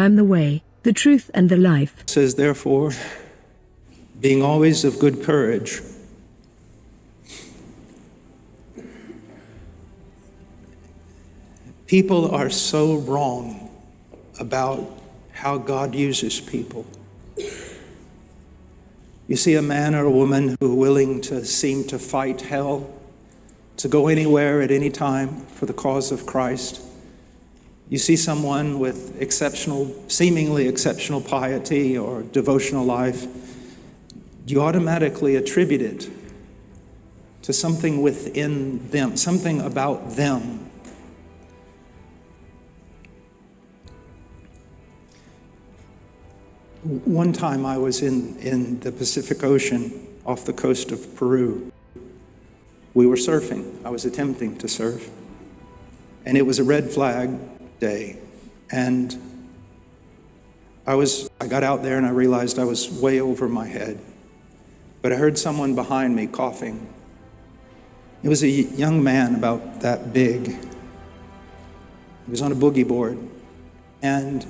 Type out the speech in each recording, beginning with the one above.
I am the way, the truth, and the life. It says, therefore, being always of good courage, people are so wrong about how God uses people. You see a man or a woman who are willing to seem to fight hell, to go anywhere at any time for the cause of Christ. You see someone with seemingly exceptional piety or devotional life, you automatically attribute it to something within them, something about them. One time I was in the Pacific Ocean off the coast of Peru. We were surfing. I was attempting to surf. And it was a red flag day. And I got out there and I realized I was way over my head. But I heard someone behind me coughing. It was a young man about that big. He was on a boogie board. And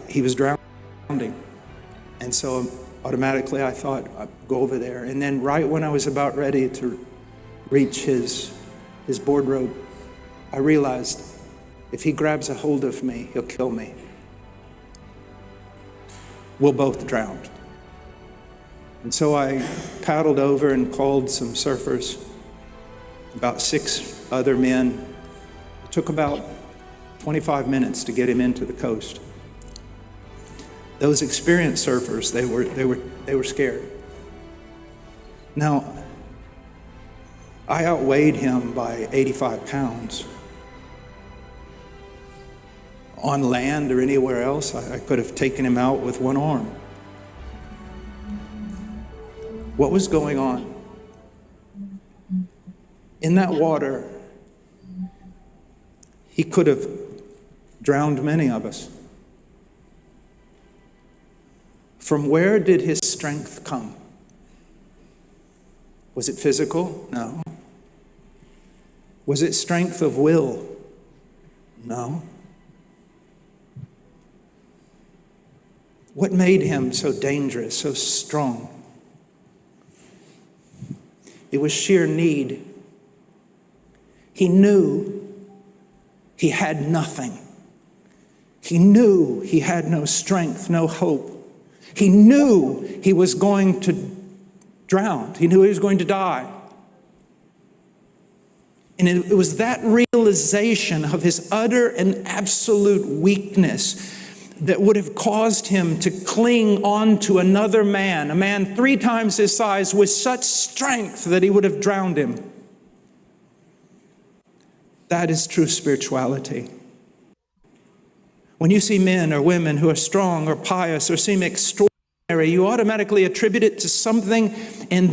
he was drowning. And so automatically I thought, I'd go over there. And then right when I was about ready to reach his board rope, I realized if he grabs a hold of me, he'll kill me. We'll both drown. And so I paddled over and called some surfers, about 6 other men. It took about 25 minutes to get him into the coast. Those experienced surfers, they were scared. Now, I outweighed him by 85 pounds. On land or anywhere else, I could have taken him out with one arm. What was going on? In that water, he could have drowned many of us. From where did his strength come? Was it physical? No. Was it strength of will? No. What made him so dangerous, so strong? It was sheer need. He knew he had nothing. He knew he had no strength, no hope. He knew he was going to drown. He knew he was going to die. And it was that realization of his utter and absolute weakness that would have caused him to cling on to another man, a man 3 times his size, with such strength that he would have drowned him. That is true spirituality. When you see men or women who are strong or pious or seem extraordinary, you automatically attribute it to something in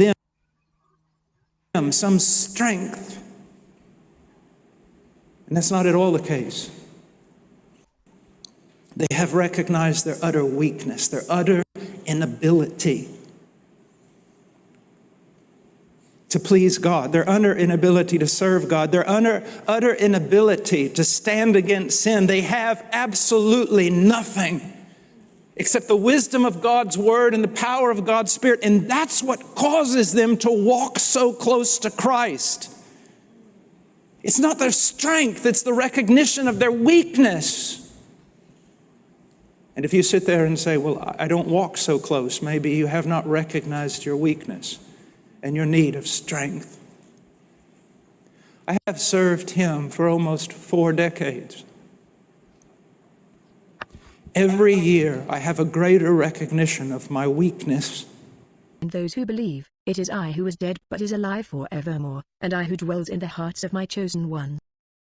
them, some strength. And that's not at all the case. They have recognized their utter weakness, their utter inability to please God, their utter inability to serve God, their utter inability to stand against sin. They have absolutely nothing except the wisdom of God's word and the power of God's Spirit. And that's what causes them to walk so close to Christ. It's not their strength, it's the recognition of their weakness. And if you sit there and say, well, I don't walk so close, maybe you have not recognized your weakness and your need of strength. I have served him for almost 4 decades. Every year I have a greater recognition of my weakness. And those who believe, it is I who was dead but is alive forevermore, and I who dwells in the hearts of my chosen ones.